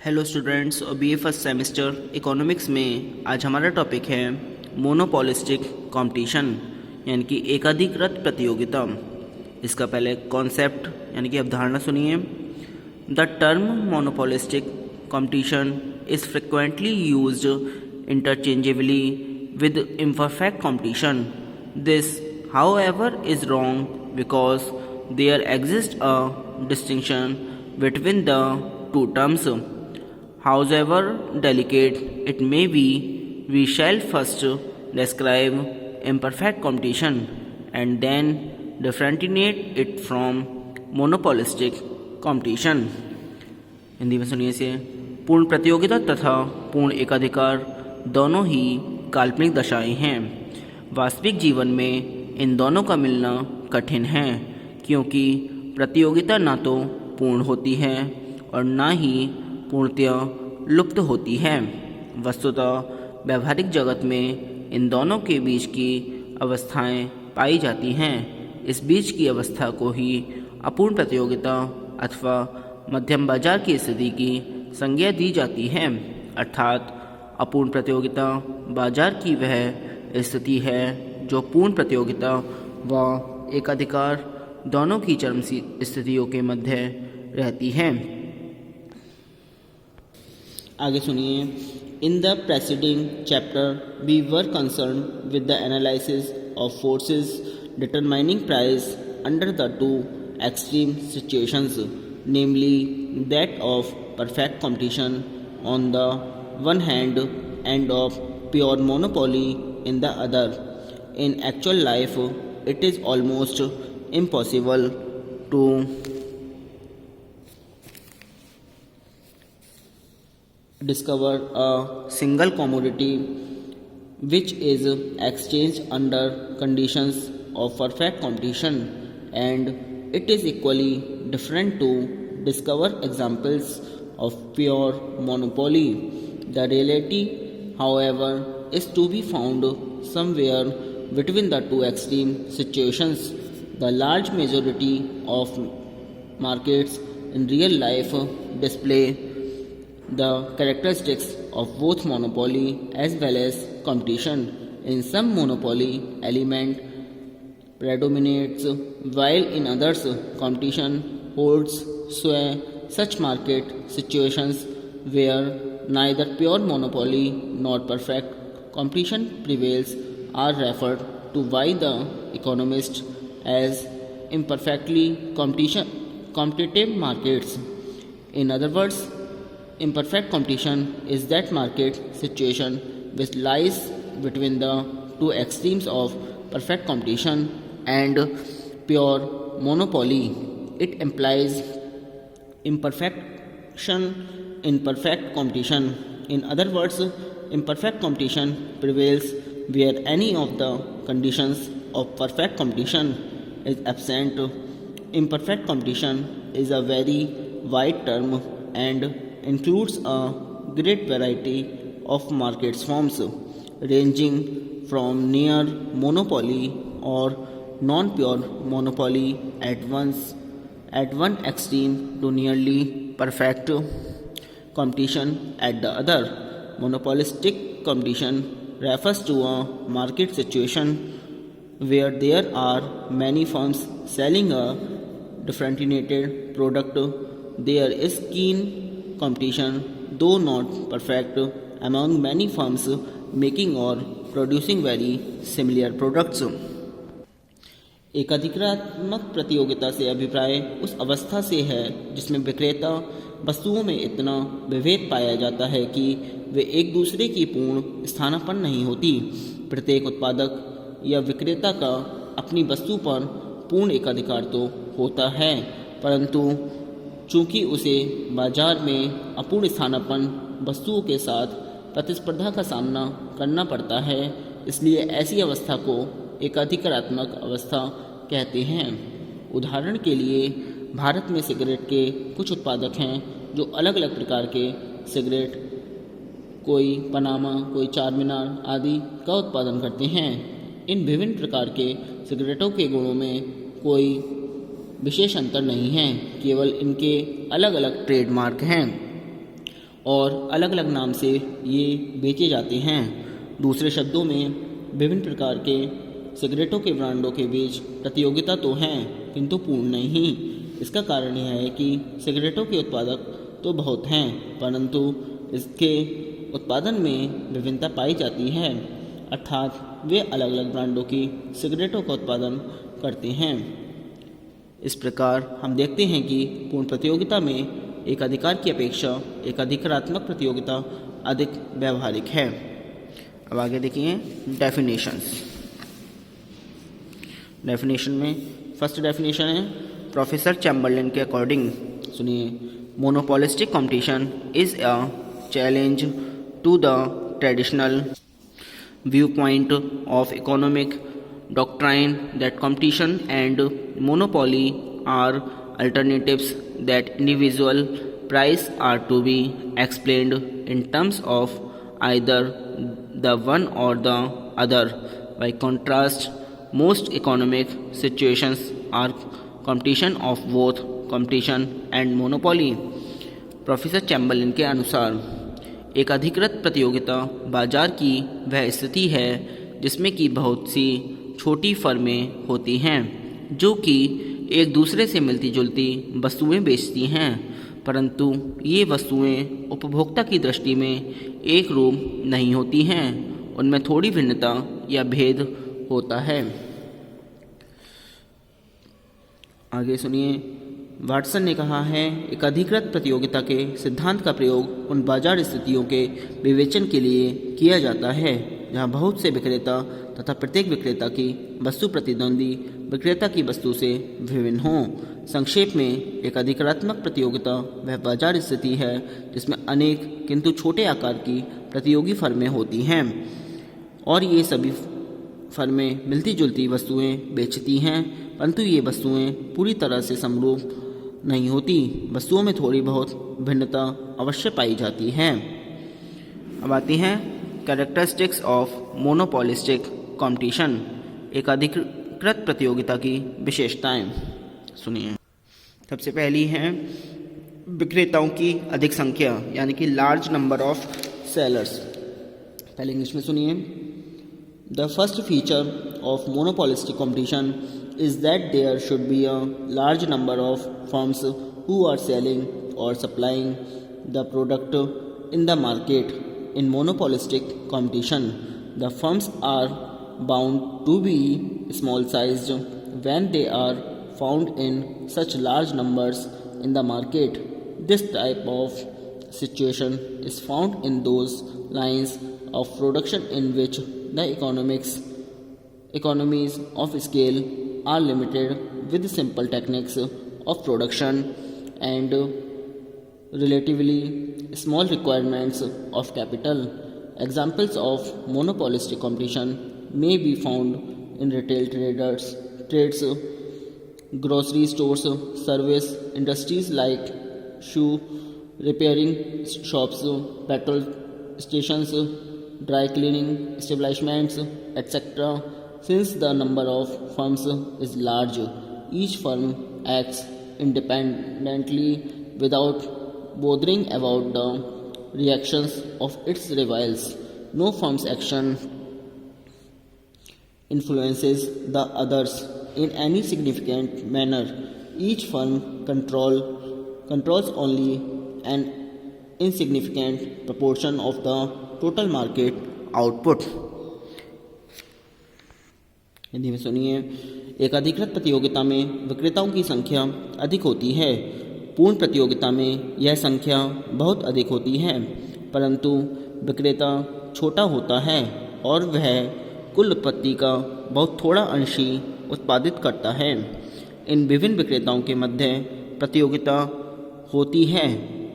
Hello students और BA first semester economics में आज हमारा टॉपिक है मोनोपोलिस्टिक कंपटीशन यानी कि एकाधिकृत प्रतियोगिता। इसका पहले कॉन्सेप्ट यानी कि अवधारणा सुनिए। The term monopolistic competition is frequently used interchangeably with imperfect competition. This, however, is wrong because there exists a distinction between the two terms. However delicate it may be, we shall first describe imperfect competition and then differentiate it from monopolistic competition. Hindi में सुनिए से। पूर्ण प्रतियोगिता तथा पूर्ण एकाधिकार दोनों ही काल्पनिक दशाएं हैं। वास्तविक जीवन में इन दोनों का मिलना कठिन है क्योंकि प्रतियोगिता ना तो पूर्ण होती है और ना ही पूर्णतः लुप्त होती है। वस्तुतः व्यावहारिक जगत में इन दोनों के बीच की अवस्थाएं पाई जाती हैं। इस बीच की अवस्था को ही अपूर्ण प्रतियोगिता अथवा मध्यम बाजार की स्थिति की संज्ञा दी जाती है। अर्थात अपूर्ण प्रतियोगिता बाजार की वह स्थिति है जो पूर्ण प्रतियोगिता व एकाधिकार दोनों की चरम स्थितियों के मध्य रहती है। आगे सुनिए। In the preceding chapter we were concern with the analysis of forces determining price under the two extreme situations, namely that of perfect competition on the one hand and of pure monopoly in the other. In actual life, it is almost impossible to discover a single commodity which is exchanged under conditions of perfect competition, and it is equally different to discover examples of pure monopoly. The reality, however, is to be found somewhere between the two extreme situations. The large majority of markets in real life display the characteristics of both monopoly as well as competition. In some, monopoly element predominates, while in others, competition holds sway. Such market situations where neither pure monopoly nor perfect competition prevails are referred to by the economist as imperfectly competitive markets. In other words, imperfect competition is that market situation which lies between the two extremes of perfect competition and pure monopoly. It implies imperfection in perfect competition. In other words, imperfect competition prevails where any of the conditions of perfect competition is absent. Imperfect competition is a very wide term and includes a great variety of market forms ranging from near monopoly or non-pure monopoly at one extreme to nearly perfect competition at the other. Monopolistic competition refers to a market situation where there are many firms selling a differentiated product. There is keen competition, though not perfect, among many firms making or producing very similar products. एकाधिकारात्मक प्रतियोगिता से अभिप्राय उस अवस्था से है जिसमें विक्रेता वस्तुओं में इतना विभेद पाया जाता है कि वे एक दूसरे की पूर्ण स्थानापन्न नहीं होती। प्रत्येक उत्पादक या विक्रेता का अपनी वस्तु पर पूर्ण एकाधिकार तो होता है, परंतु चूंकि उसे बाजार में अपूर्ण स्थानापन्न वस्तुओं के साथ प्रतिस्पर्धा का सामना करना पड़ता है, इसलिए ऐसी अवस्था को एकाधिकारात्मक अवस्था कहते हैं। उदाहरण के लिए भारत में सिगरेट के कुछ उत्पादक हैं जो अलग अलग प्रकार के सिगरेट, कोई पनामा, कोई चार मीनार आदि का उत्पादन करते हैं। इन विभिन्न प्रकार के सिगरेटों के गुणों में कोई विशेष अंतर नहीं है, केवल इनके अलग अलग ट्रेडमार्क हैं। और अलग अलग नाम से ये बेचे जाते हैं। दूसरे शब्दों में विभिन्न प्रकार के सिगरेटों के ब्रांडों के बीच प्रतियोगिता तो है किंतु पूर्ण नहीं। इसका कारण यह है कि सिगरेटों के उत्पादक तो बहुत हैं, परंतु इसके उत्पादन में विभिन्नता पाई जाती है, अर्थात वे अलग अलग ब्रांडों की सिगरेटों का उत्पादन करते हैं। इस प्रकार हम देखते हैं कि पूर्ण प्रतियोगिता में एक अधिकार की अपेक्षा एक अधिकारात्मक प्रतियोगिता अधिक व्यावहारिक है। अब आगे देखिए डेफिनेशन में फर्स्ट डेफिनेशन है प्रोफेसर चैम्बरलिन के अकॉर्डिंग, सुनिए, monopolistic competition is a challenge to the traditional viewpoint of economic doctrine that competition and monopoly are alternatives, that individual price are to be explained in terms of either the one or the other. By contrast, most economic situations are competition of both competition and monopoly. Professor Chamberlin के अनुसार एक अधिकृत प्रतियोगिता बाजार की वह स्थिति है जिसमें कि बहुत सी छोटी फर्में होती हैं जो कि एक दूसरे से मिलती जुलती वस्तुएं बेचती हैं, परंतु ये वस्तुएं उपभोक्ता की दृष्टि में एक रूप नहीं होती हैं, उनमें थोड़ी भिन्नता या भेद होता है। आगे सुनिए, वाटसन ने कहा है एक अधिकृत प्रतियोगिता के सिद्धांत का प्रयोग उन बाजार स्थितियों के विवेचन के लिए किया जाता है जहां बहुत से विक्रेता तथा प्रत्येक विक्रेता की वस्तु प्रतिद्वंदी विक्रेता की वस्तु से विभिन्न हों। संक्षेप में, एक अधिकारात्मक प्रतियोगिता वह बाजार स्थिति है जिसमें अनेक किंतु छोटे आकार की प्रतियोगी फर्में होती हैं और ये सभी फर्में मिलती जुलती वस्तुएं बेचती हैं, परंतु ये वस्तुएं पूरी तरह से समरूप नहीं होती, वस्तुओं में थोड़ी बहुत भिन्नता अवश्य पाई जाती है। अब आती हैं कैरेक्टरिस्टिक्स ऑफ मोनोपोलिस्टिक कंपटीशन, एक अधिकृत प्रतियोगिता की विशेषताएं। सुनिए, सबसे पहली है विक्रेताओं की अधिक संख्या, यानी कि लार्ज नंबर ऑफ सेलर्स। पहले इंग्लिश में सुनिए। The first feature of monopolistic competition is that there should be a large number of firms who are selling or supplying the product in the market. In monopolistic competition, the firms are bound to be small sized when they are found in such large numbers in the market. This type of situation is found in those lines of production in which the economies of scale are limited with simple techniques of production and relatively small requirements of capital. Examples of monopolistic competition may be found in retail trades, grocery stores, service industries like shoe repairing shops, petrol stations, dry cleaning establishments, etc. Since the number of firms is large, each firm acts independently without bothering about the reactions of its rivals. No firm's action influences the others in any significant manner. Each firm controls only an insignificant proportion of the total market output. Hindi में सुनिए। एक अधिकृत प्रतियोगिता में विक्रेताओं की संख्या अधिक होती है, पूर्ण प्रतियोगिता में यह संख्या बहुत अधिक होती है, परंतु विक्रेता छोटा होता है और वह कुल उत्पत्ति का बहुत थोड़ा अंश ही उत्पादित करता है। इन विभिन्न विक्रेताओं के मध्य प्रतियोगिता होती है,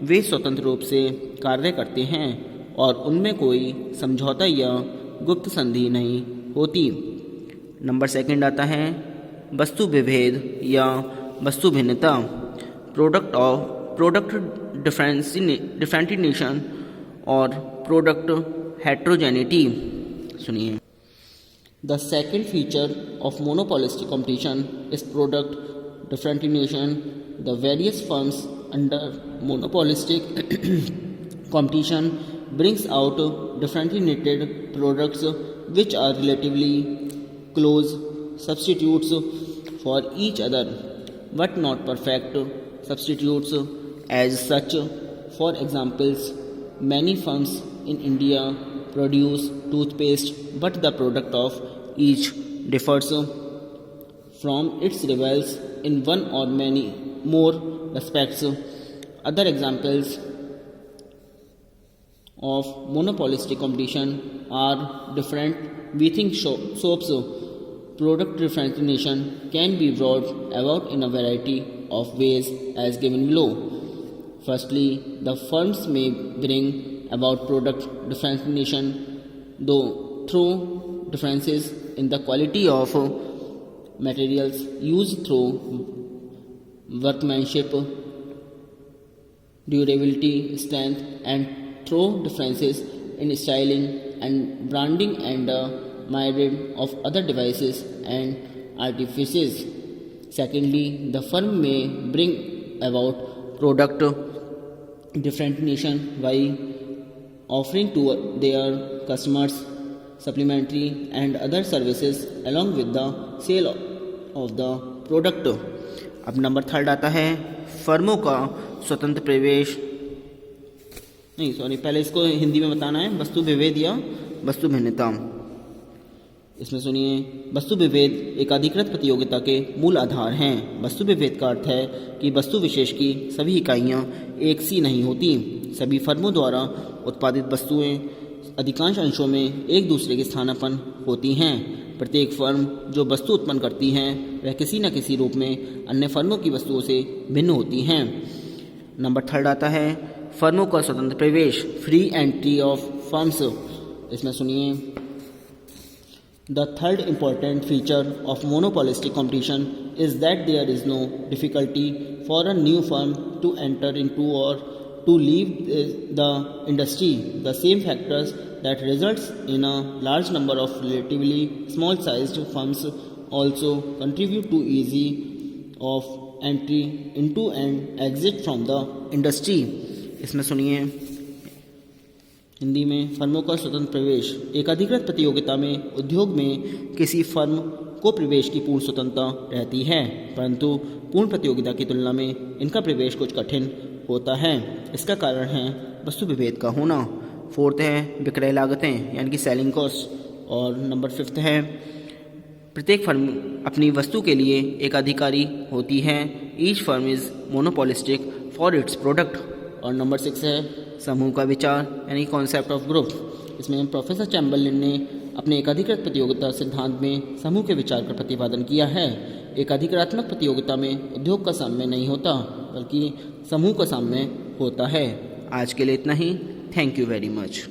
वे स्वतंत्र रूप से कार्य करते हैं और उनमें कोई समझौता या गुप्त संधि नहीं होती। नंबर सेकंड आता है वस्तु विभेद या वस्तु भिन्नता, प्रोडक्ट डिफरेंशिएशन और प्रोडक्ट हेट्रोजेनिटी। सुनिए। The second feature of monopolistic competition is product differentiation. The various firms under monopolistic Competition brings out differently knitted products which are relatively close substitutes for each other, but not perfect substitutes as such. For examples, many firms in India produce toothpaste, but the product of each differs from its rivals in one or many more respects. Other examples of monopolistic competition are different. We think soaps product differentiation can be brought about in a variety of ways as given below. Firstly, the firms may bring about product differentiation through differences in the quality of materials used, through workmanship, durability, strength, and through differences in styling and branding and myriad of other devices and artifices. Secondly, the firm may bring about product differentiation by offering to their customers supplementary and other services along with the sale of the product. अब number third आता है फर्मों का स्वतंत्र प्रवेश, नहीं sorry पहले इसको हिंदी में बताना है, वस्तु विभेद या वस्तु भिन्नता। इसमें सुनिए, वस्तु विभेद एकाधिकृत प्रतियोगिता के मूल आधार हैं। वस्तु विभेद का अर्थ है कि वस्तु विशेष की सभी इकाइयां एक सी नहीं होती। सभी फर्मों द्वारा उत्पादित वस्तुएं अधिकांश अंशों में एक दूसरे के स्थानापन्न होती हैं। प्रत्येक फर्म जो वस्तु उत्पन्न करती हैं वह किसी न किसी रूप में अन्य फर्मों की वस्तुओं से भिन्न होती हैं। नंबर थर्ड आता है फर्मों का स्वतंत्र प्रवेश, फ्री एंट्री ऑफ फर्म्स। इसमें सुनिए, the third important feature of monopolistic competition is that there is no difficulty for a new firm to enter into or to leave the industry. The same factors that results in a large number of relatively small sized firms also contribute to easy of entry into and exit from the industry. इसमें सुनिए हिंदी में, फर्मों का स्वतंत्र प्रवेश, एक अधिकृत प्रतियोगिता में उद्योग में किसी फर्म को प्रवेश की पूर्ण स्वतंत्रता रहती है, परंतु पूर्ण प्रतियोगिता की तुलना में इनका प्रवेश कुछ कठिन होता है। इसका कारण है वस्तु विभेद का होना। फोर्थ है विक्रय लागतें यानी कि सेलिंग कॉस्ट, और नंबर फिफ्थ है प्रत्येक फर्म अपनी वस्तु के लिए एक अधिकारी होती है। Each firm is monopolistic for its product. और नंबर सिक्स है समूह का विचार यानी कॉन्सेप्ट ऑफ ग्रुप। इसमें प्रोफेसर चैम्बरलिन ने अपने एकाधिकृत प्रतियोगिता सिद्धांत में समूह के विचार का प्रतिपादन किया है। एकाधिकारात्मक प्रतियोगिता में उद्योग का साम्य नहीं होता बल्कि समूह का साम्य होता है। आज के लिए इतना ही। Thank you very much.